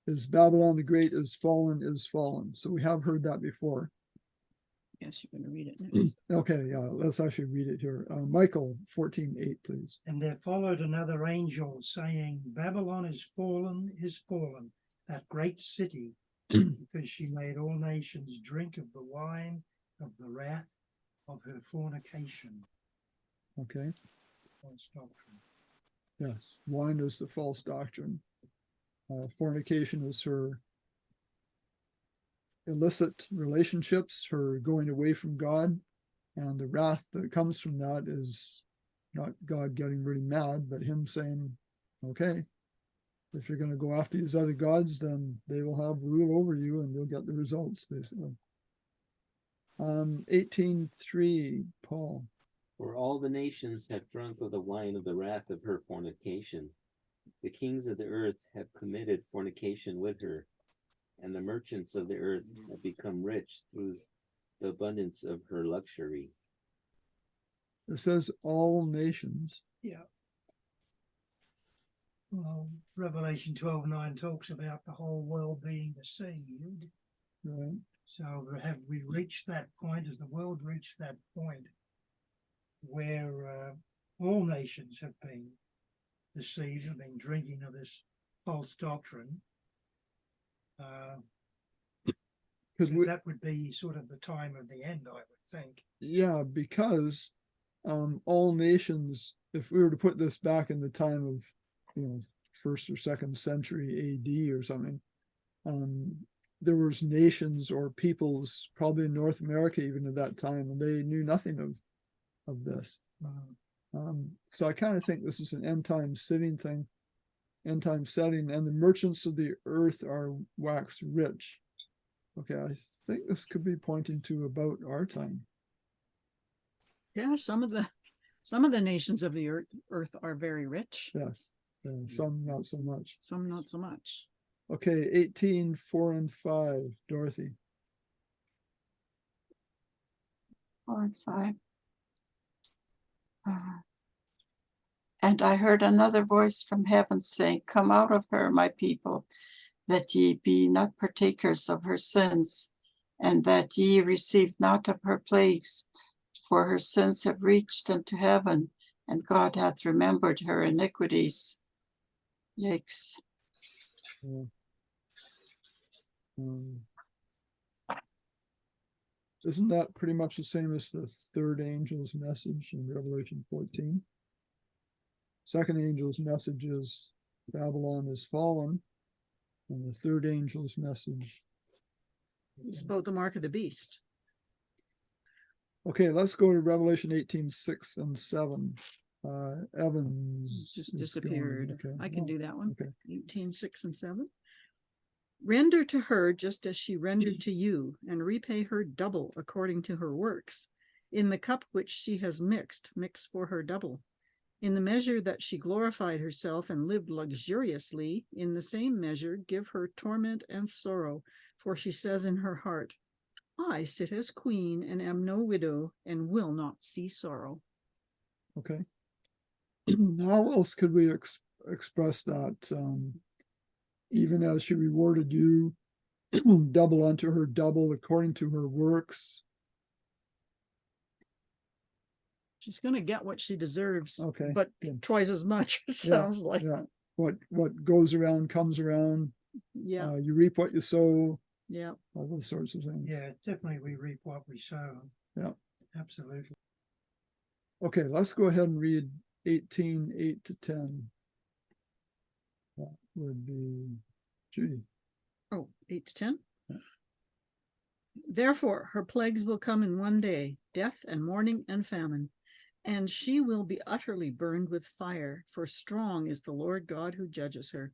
A: is Babylon the Great is fallen, is fallen. So we have heard that before.
C: Yes, you're going to read it next.
A: Okay, yeah, let's actually read it here. Michael 14:8, please.
D: And there followed another angel saying, Babylon is fallen, that great city, because she made all nations drink of the wine of the wrath of her fornication.
A: Okay.
D: False doctrine.
A: Yes, wine is the false doctrine. Fornication is her illicit relationships, her going away from God, and the wrath that comes from that is not God getting really mad, but him saying, okay, if you're going to go after these other gods, then they will have rule over you and you'll get the results, basically. 18:3, Paul.
E: For all the nations have drunk of the wine of the wrath of her fornication. The kings of the earth have committed fornication with her, and the merchants of the earth have become rich through the abundance of her luxury.
A: It says all nations.
D: Yeah. Well, Revelation 12:9 talks about the whole world being deceived.
A: Right.
D: So have we reached that point? Has the world reached that point where all nations have been deceived, have been drinking of this false doctrine?
A: Because
D: That would be sort of the time of the end, I would think.
A: yeah, because all nations, if we were to put this back in the time of, first or second century AD or something, there was nations or peoples, probably in North America even at that time, and they knew nothing of this. So I kind of think this is an end time setting, and the merchants of the earth are waxed rich. Okay, I think this could be pointing to about our time.
C: Yeah, some of the nations of the earth are very rich.
A: Yes, some not so much.
C: Some not so much.
A: Okay, 18:4 and 5, Dorothy.
B: 4 and 5. And I heard another voice from heaven saying, Come out of her, my people, that ye be not partakers of her sins, and that ye receive not of her plagues, for her sins have reached unto heaven, and God hath remembered her iniquities. Yikes.
A: Isn't that pretty much the same as the third angel's message in Revelation 14? Second angel's message is Babylon is fallen, and the third angel's message.
C: It's about the mark of the beast.
A: Okay, let's go to Revelation 18:6 and 7. Evans
C: Just
A: is
C: disappeared.
A: gone. Okay.
C: I can do that one.
A: Okay.
C: 18:6 and 7. Render to her just as she rendered to you, and repay her double according to her works. In the cup which she has mixed, mix for her double. In the measure that she glorified herself and lived luxuriously, in the same measure give her torment and sorrow, for she says in her heart, I sit as queen and am no widow and will not see sorrow.
A: Okay. How else could we express that? Even as she rewarded you, double unto her double according to her works.
C: She's going to get what she deserves,
A: Okay,
C: but
A: good.
C: twice as much, it sounds like.
A: Yeah. What goes around comes around.
C: Yeah.
A: You reap what you sow.
C: Yeah.
A: All those sorts of things.
D: Yeah, definitely we reap what we sow.
A: Yeah.
D: Absolutely.
A: Okay, let's go ahead and read 18:8 to 10. That would be Judy.
C: Oh, 8 to 10.
A: Yeah.
C: Therefore, her plagues will come in one day, death and mourning and famine, and she will be utterly burned with fire, for strong is the Lord God who judges her.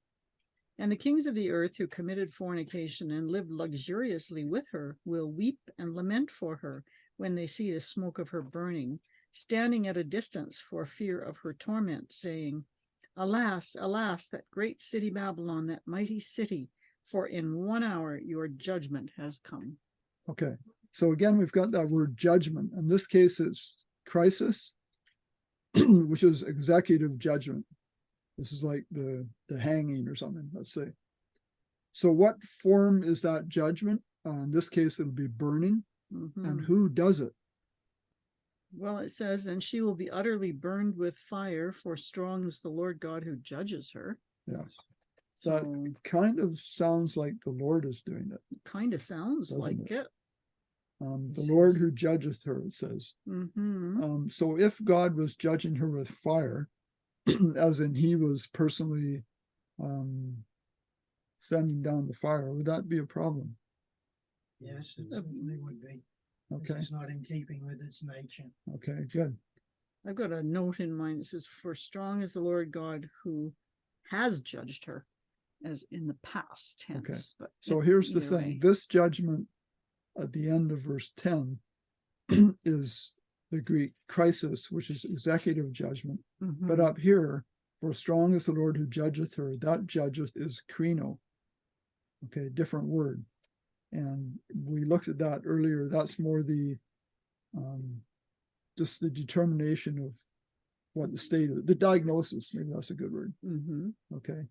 C: And the kings of the earth who committed fornication and lived luxuriously with her will weep and lament for her when they see the smoke of her burning, standing at a distance for fear of her torment, saying, Alas, alas, that great city Babylon, that mighty city, for in 1 hour your judgment has come.
A: Okay, so again, we've got that word judgment. In this case, it's crisis, which is executive judgment. This is like the hanging or something, let's say. So what form is that judgment? In this case, it'll be burning. And
C: Mhm.
A: who does it?
C: Well, it says, and she will be utterly burned with fire, for strong is the Lord God who judges her.
A: Yes.
C: So
A: That kind of sounds like the Lord is doing it.
C: kind of sounds
A: Doesn't
C: like it.
A: The Lord who judgeth her, it says.
C: Mm-hmm.
A: So if God was judging her with fire, as in he was personally sending down the fire, would that be a problem?
D: Yes, it certainly would be.
A: Okay,
D: It's not in keeping with its nature.
A: okay, good.
C: I've got a note in mind that says, for strong is the Lord God who has judged her, as in the past tense.
A: Okay.
C: But
A: So here's the
C: either
A: thing.
C: way.
A: This judgment at the end of verse 10 is the Greek crisis, which is executive judgment. But
C: Mhm.
A: up here, for strong is the Lord who judgeth her, that judgeth is krino. Okay, different word. And we looked at that earlier. That's more the just the determination of what the state of the diagnosis, maybe that's a good word.
C: Mhm.
A: Okay.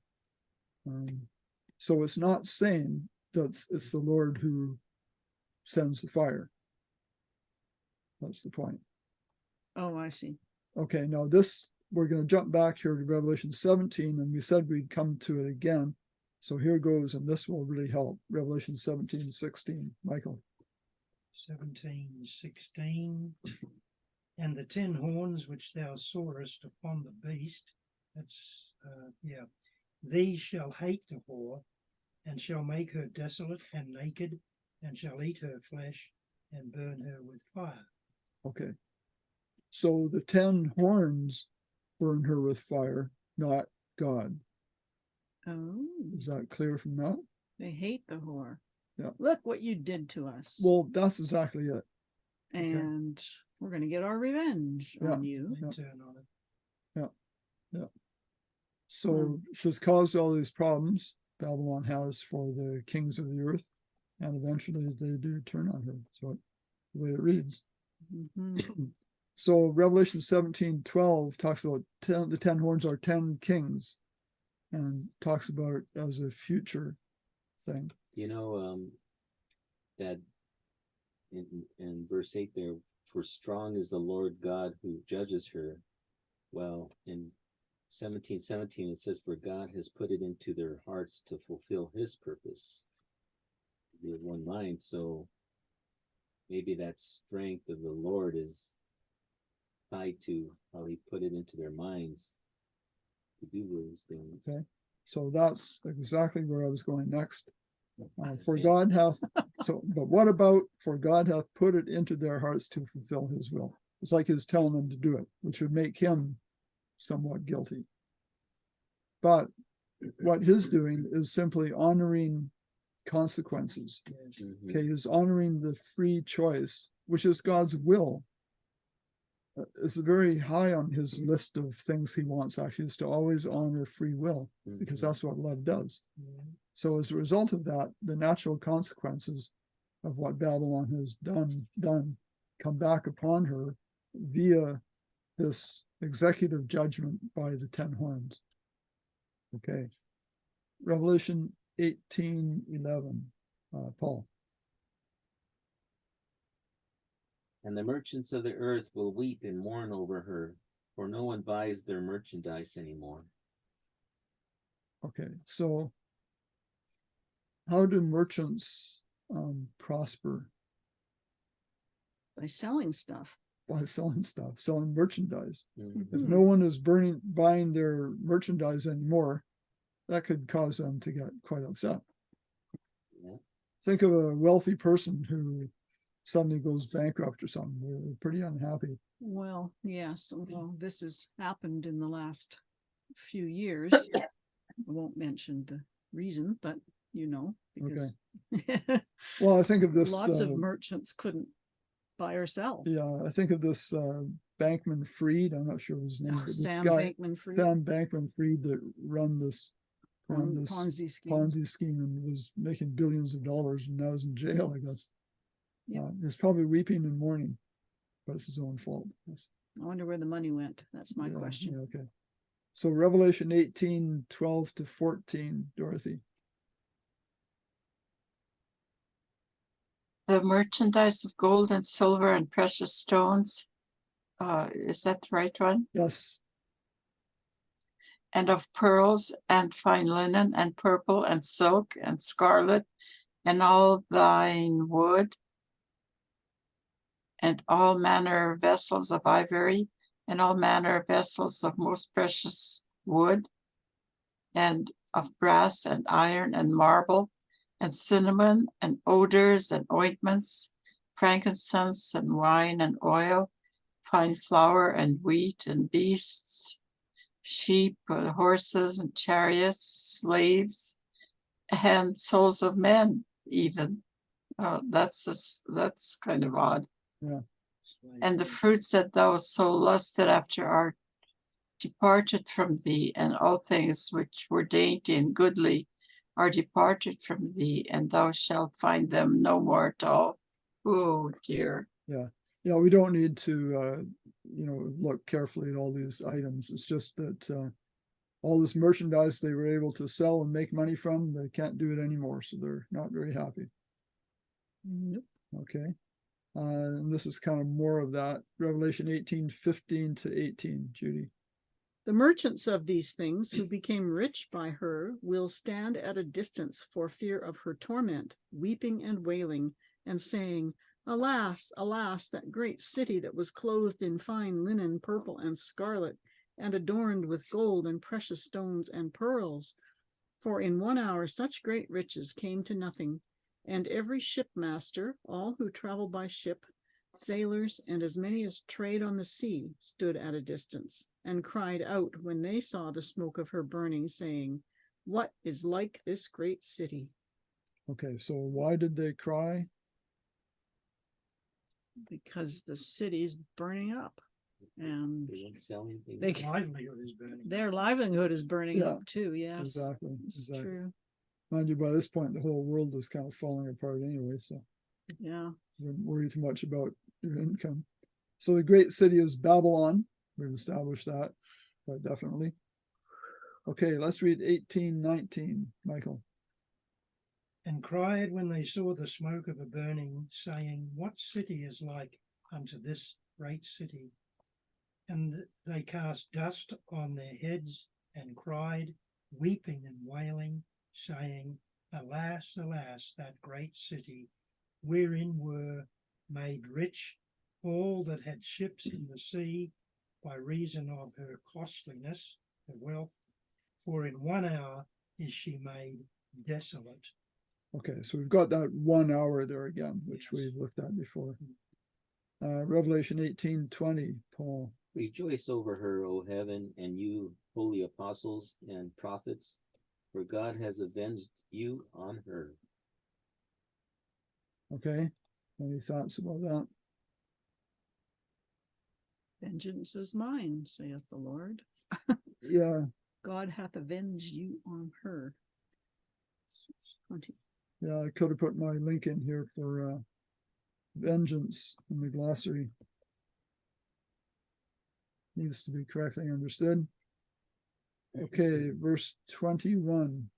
A: So it's not saying that it's the Lord who sends the fire. That's the point.
C: Oh, I see.
A: Okay, now this, we're going to jump back here to Revelation 17, and we said we'd come to it again. So here goes, and this will really help. Revelation 17:16. Michael.
D: 17:16. And the 10 horns which thou sawest upon the beast, these shall hate the whore, and shall make her desolate and naked, and shall eat her flesh, and burn her with fire.
A: Okay. So the 10 horns burn her with fire, not God.
C: Oh,
A: Is that clear from that?
C: they hate the whore.
A: Yeah.
C: Look what you did to us.
A: Well, that's exactly it.
C: and we're going to get our revenge
A: Yeah.
C: on you.
D: They
A: Yeah.
D: turn on it.
A: So she's caused all these problems Babylon has for the kings of the earth, and eventually they do turn on her. So the way it reads.
C: Mhm.
A: So Revelation 17:12 talks about the 10 horns are 10 kings, and talks about it as a future thing.
E: You know, that in verse 8 there, for strong is the Lord God who judges her. Well, in 17:17 it says, for God has put it into their hearts to fulfill his purpose. Be of one mind. So maybe that strength of the Lord is tied to how he put it into their minds to do these things.
A: Okay. So that's exactly where I was going next. For God hath, but what about for God hath put it into their hearts to fulfill his will? It's like he's telling them to do it, which would make him somewhat guilty. But what he's doing is simply honoring consequences.
E: Mhm.
A: Okay, he's honoring the free choice, which is God's will. It's very high on his list of things he wants, actually, is to always honor free will, because
E: Mhm.
A: that's what love does.
D: Mhm.
A: So as a result of that, the natural consequences of what Babylon has done come back upon her via this executive judgment by the 10 horns. Okay. Revelation 18:11. Paul.
E: And the merchants of the earth will weep and mourn over her, for no one buys their merchandise anymore.
A: Okay, so how do merchants prosper?
C: By selling stuff.
A: By selling stuff, selling merchandise.
E: Mhm.
A: If no one is buying their merchandise anymore, that could cause them to get quite upset.
E: Yeah.
A: think of a wealthy person who suddenly goes bankrupt or something. They're pretty unhappy.
C: Well, yes, although this has happened in the last few years. I won't mention the reason, but you know, because
A: Well, I think of this.
C: lots of merchants couldn't buy or sell.
A: Yeah, I think of this Bankman Fried. I'm not sure of his name, but this
C: Sam
A: guy,
C: Bankman-Fried,
A: Sam Bankman Fried, that run this
C: Ponzi scheme.
A: Ponzi scheme and was making billions of dollars, and now is in jail, I guess.
C: Yep.
A: He's probably weeping and mourning, but it's his own fault. Yes.
C: I wonder where the money went. That's my
A: Yeah,
C: question.
A: yeah, okay. So Revelation 18:12-14, Dorothy.
B: The merchandise of gold and silver and precious stones. Is that the right one?
A: Yes.
B: And of pearls and fine linen and purple and silk and scarlet and all thine wood and all manner of vessels of ivory and all manner of vessels of most precious wood and of brass and iron and marble and cinnamon and odors and ointments, frankincense and wine and oil, fine flour and wheat and beasts, sheep and horses and chariots, slaves, and souls of men even. That's kind of odd.
A: Yeah.
B: And the fruits that thou so lusted after are departed from thee, and all things which were dainty and goodly are departed from thee, and thou shalt find them no more at all. Oh dear.
A: Yeah. Yeah, we don't need to look carefully at all these items. It's just that all this merchandise they were able to sell and make money from, they can't do it anymore, so they're not very happy.
C: Nope.
A: Okay. And this is kind of more of that. Revelation 18:15-18, Judy.
C: The merchants of these things who became rich by her will stand at a distance for fear of her torment, weeping and wailing, and saying, Alas, alas, that great city that was clothed in fine linen, purple and scarlet, and adorned with gold and precious stones and pearls. For in 1 hour such great riches came to nothing, and every shipmaster, all who travel by ship, sailors, and as many as trade on the sea, stood at a distance, and cried out when they saw the smoke of her burning, saying, What is like this great city?
A: Okay, so why did they cry?
C: Because the city's burning up, and
E: They weren't selling things.
C: they
D: Livelihood is burning.
C: their livelihood is burning
A: Yeah,
C: up too. Yes,
A: Exactly.
C: it's
A: Exactly.
C: true.
A: Mind you, by this point, the whole world is kind of falling apart anyway, so
C: Yeah.
A: wouldn't worry too much about your income. So the great city is Babylon. We've established that quite definitely. Okay, let's read 18:19, Michael.
D: And cried when they saw the smoke of a burning, saying, What city is like unto this great city? And they cast dust on their heads and cried, weeping and wailing, saying, Alas, alas, that great city, wherein were made rich all that had ships in the sea, by reason of her costliness, her wealth. For in 1 hour is she made desolate.
A: Okay, so we've got that 1 hour there again, which
D: Yes.
A: we've looked at before. Revelation 18:20, Paul.
E: Rejoice over her, O heaven, and you, holy apostles and prophets, for God has avenged you on her.
A: Okay, any thoughts about that?
C: Vengeance is mine, saith the Lord.
A: Yeah,
C: God hath avenged you on her. 20.
A: yeah, I could have put my link in here for vengeance in the glossary. Needs to be correctly understood. Okay, verse 21.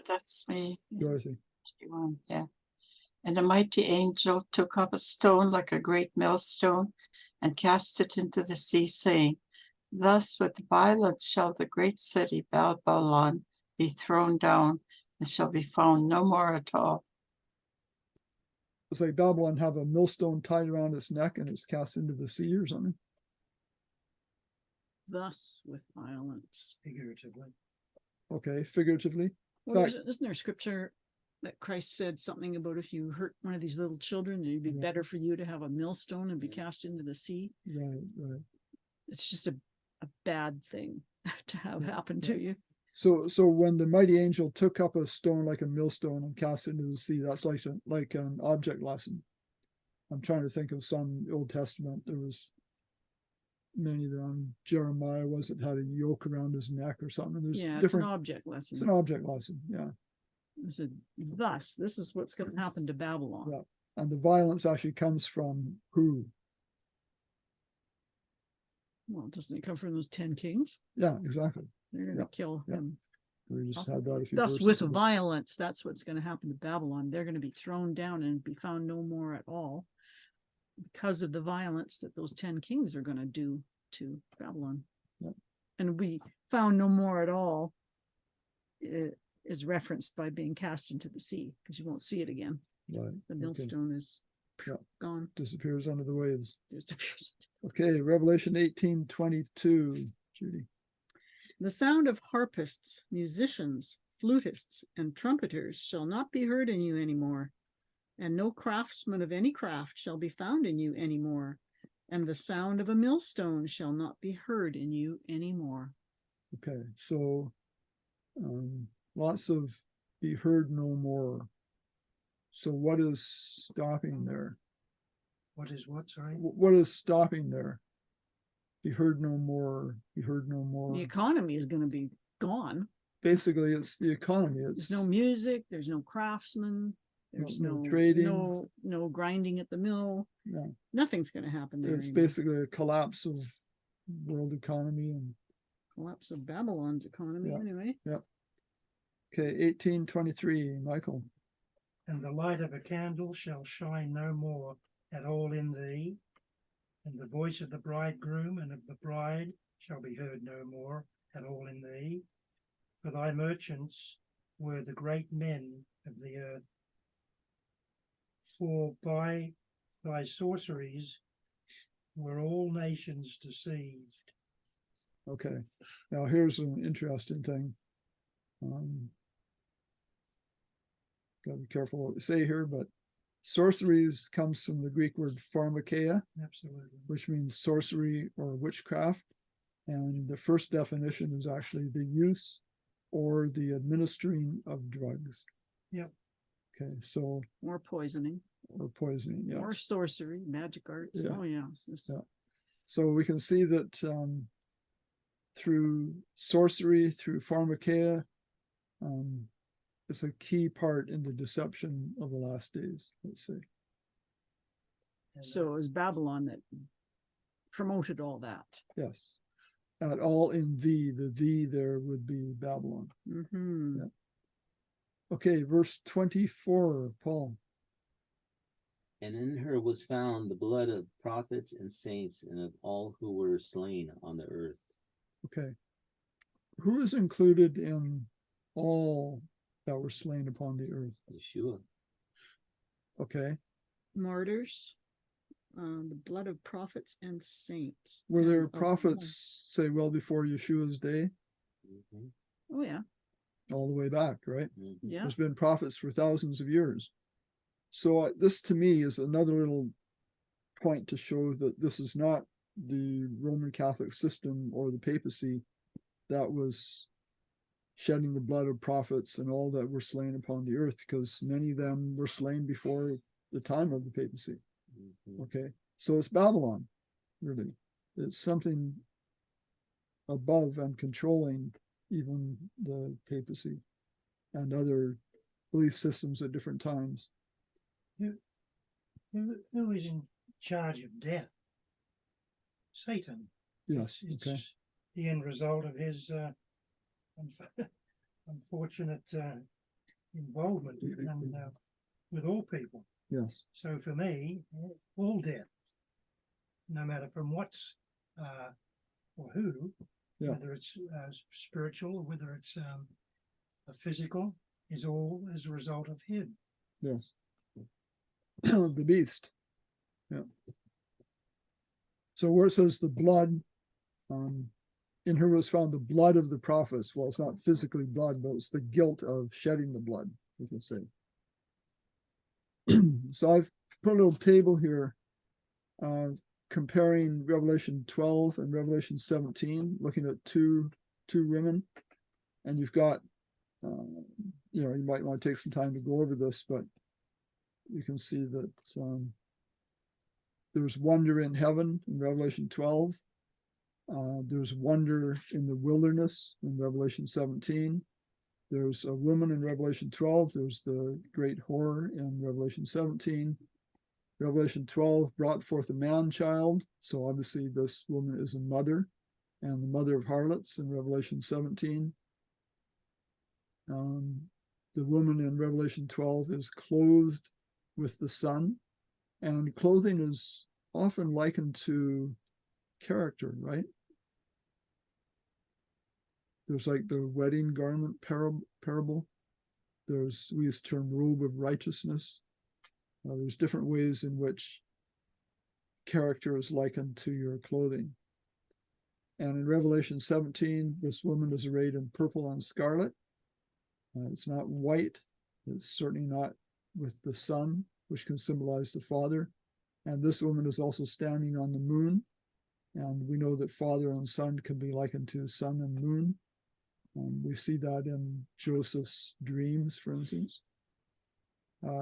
B: That's me.
A: Dorothy.
B: 21, yeah. And a mighty angel took up a stone like a great millstone and cast it into the sea, saying, Thus with violence shall the great city Babylon be thrown down, and shall be found no more at all.
A: It's like Babylon have a millstone tied around its neck and it's cast into the sea or something.
C: Thus with violence.
D: Figuratively.
A: Okay, figuratively.
C: Well,
A: Fact-
C: isn't there scripture that Christ said something about if you hurt one of these little children, it'd be
A: Yeah.
C: better for you to have a millstone and be
E: Yeah.
C: cast into the sea.
A: Right, right.
C: It's just a bad thing to have
A: Yeah,
C: happen
A: yeah.
C: to you.
A: So when the mighty angel took up a stone like a millstone and cast it into the sea, that's like an object lesson. I'm trying to think of some Old Testament. There was many of them. Jeremiah was it had a yoke around his neck or something. There's
C: Yeah, it's an
A: different.
C: object
A: It's
C: lesson.
A: an object lesson, yeah.
C: It said, thus, this is what's going to happen to Babylon.
A: Yeah. And the violence actually comes from who?
C: Well, doesn't it come from those 10 kings?
A: Yeah, exactly.
C: They're going to
A: Yeah,
C: kill
A: yeah.
C: him.
A: We just had that a few
C: Thus,
A: verses
C: with
A: ago.
C: violence, that's what's going to happen to Babylon. They're going to be thrown down and be found no more at all because of the violence that those 10 kings are going to do to Babylon.
A: Yep.
C: And be found no more at all is referenced by being cast into the sea, because you won't see it again.
A: Right.
C: The
A: Okay.
C: millstone is
A: Yeah.
C: gone,
A: Disappears under the waves.
C: disappears.
A: Okay, Revelation 18:22, Judy.
C: The sound of harpists, musicians, flutists, and trumpeters shall not be heard in you anymore, and no craftsman of any craft shall be found in you anymore, and the sound of a millstone shall not be heard in you anymore.
A: Okay, so lots of be heard no more. So what is stopping there?
D: What is what, sorry?
A: What is stopping there? Be heard no more. Be heard no more.
C: The economy is going to be gone.
A: Basically, it's the economy. It's
C: There's no music, there's no craftsmen, there's
A: no
C: no
A: trading.
C: no grinding at the mill.
A: no,
C: Nothing's going to happen there
A: it's
C: anymore.
A: basically a collapse of world economy and
C: Collapse of Babylon's economy,
A: Yeah.
C: anyway.
A: okay, 18:23, Michael.
D: And the light of a candle shall shine no more at all in thee, and the voice of the bridegroom and of the bride shall be heard no more at all in thee. For thy merchants were the great men of the earth. For by thy sorceries were all nations deceived.
A: Okay, now here's an interesting thing. Gotta be careful what we say here, but sorceries comes from the Greek word pharmakeia,
D: Absolutely.
A: which means sorcery or witchcraft. And the first definition is actually the use or the administering of drugs.
D: Yep.
A: Okay, so,
C: Or poisoning,
A: or poisoning,
C: or
A: yes.
C: sorcery, magic arts.
A: Yeah.
C: Oh, yeah. It's just-
A: Yeah. So we can see that through sorcery, through pharmakeia, it's a key part in the deception of the last days, let's say.
D: And,
C: So it was Babylon that promoted all that.
A: Yes. At all in thee, the thee there would be Babylon.
C: Mm-hmm.
A: Yeah. Okay, verse 24, Paul.
E: And in her was found the blood of prophets and saints and of all who were slain on the earth.
A: Okay. Who is included in all that were slain upon the earth?
E: Yeshua.
A: Okay.
C: Martyrs, the blood of prophets and saints.
A: Were
C: and
A: there
C: of
A: prophets, say, well before Yeshua's day?
E: Mhm,
C: all- Oh, yeah.
A: All the way back, right?
E: mhm.
C: Yeah.
A: There's been prophets for thousands of years. So this to me is another little point to show that this is not the Roman Catholic system or the papacy that was shedding the blood of prophets and all that were slain upon the earth, because many of them were slain before the time of the papacy.
E: Mhm.
A: Okay, so it's Babylon, really. It's something above and controlling even the papacy and other belief systems at different times.
D: who is in charge of death? Satan.
A: Yes,
D: It's
A: okay,
D: the end result of his unfortunate involvement and, with all people.
A: yes,
D: So for me, all death, no matter from what's or who,
A: Yeah.
D: whether it's spiritual or whether it's physical, is all as a result of him.
A: yes. The beast. Yeah. So where it says the blood, in her was found the blood of the prophets. Well, it's not physically blood, but it's the guilt of shedding the blood, we can say. So I've put a little table here, comparing Revelation 12 and Revelation 17, looking at two women. And you've got, you might want to take some time to go over this, but you can see that there's wonder in heaven in Revelation 12. There's wonder in the wilderness in Revelation 17. There's a woman in Revelation 12. There's the great horror in Revelation 17. Revelation 12 brought forth a man-child. So obviously this woman is a mother, and the mother of harlots in Revelation 17. The woman in Revelation 12 is clothed with the sun, and clothing is often likened to character, right? There's like the wedding garment parable. We use the term robe of righteousness. There's different ways in which character is likened to your clothing. And in Revelation 17, this woman is arrayed in purple and scarlet. It's not white. It's certainly not with the sun, which can symbolize the Father. And this woman is also standing on the moon. And we know that Father and Son can be likened to sun and moon. We see that in Joseph's dreams, for instance.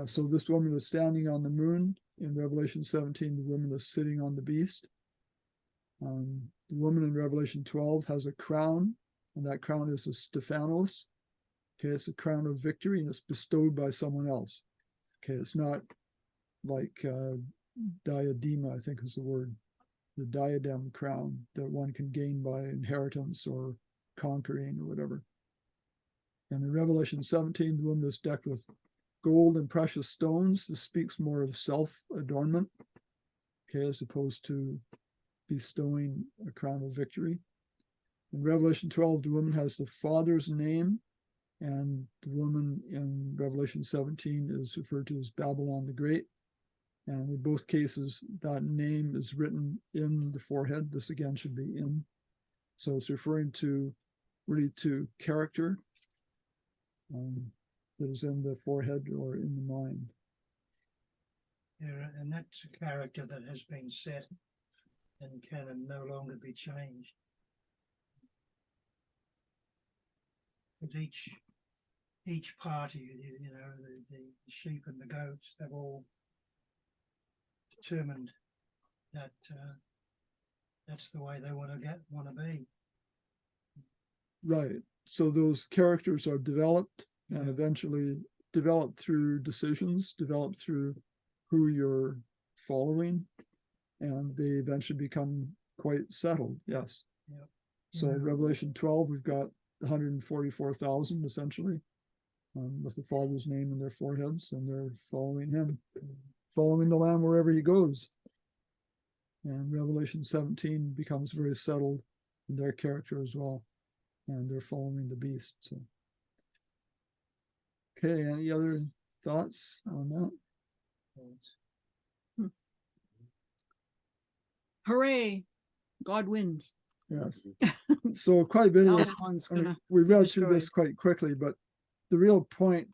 A: So this woman is standing on the moon. In Revelation 17, the woman is sitting on the beast. The woman in Revelation 12 has a crown, and that crown is a Stephanos. Okay, it's a crown of victory, and it's bestowed by someone else. Okay, it's not like diadema, I think is the word, the diadem crown that one can gain by inheritance or conquering or whatever. And in Revelation 17, the woman is decked with gold and precious stones. This speaks more of self-adornment, okay, as opposed to bestowing a crown of victory. In Revelation 12, the woman has the Father's name, and the woman in Revelation 17 is referred to as Babylon the Great. And in both cases, that name is written in the forehead. This again should be in. So it's referring to really to character that is in the forehead or in the mind.
D: Yeah, and that's a character that has been set and can no longer be changed. But each party, the sheep and the goats, they've all determined that that's the way they want to be.
A: Right. So those characters are developed and eventually developed through decisions, developed through who you're following, and they eventually become quite settled. Yes.
D: Yep.
A: So Revelation 12, we've got 144,000 essentially, with the Father's name in their foreheads, and they're following him, following the Lamb wherever he goes. And Revelation 17 becomes very settled in their character as well, and they're following the beast. So, okay, any other thoughts on that?
C: Hooray! God wins.
A: Yes. So quite a bit of this,
C: Babylon's
A: I mean,
C: gonna
A: we read
C: be
A: through this quite quickly, but the real point,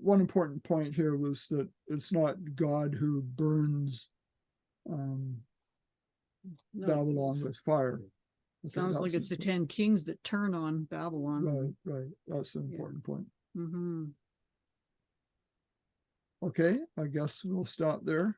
A: one important point here was that it's not God who burns
C: No,
A: Babylon with fire.
C: sounds like it's the 10 kings that turn on Babylon.
A: Right. That's an important point.
C: Mm-hmm.
A: Okay, I guess we'll stop there.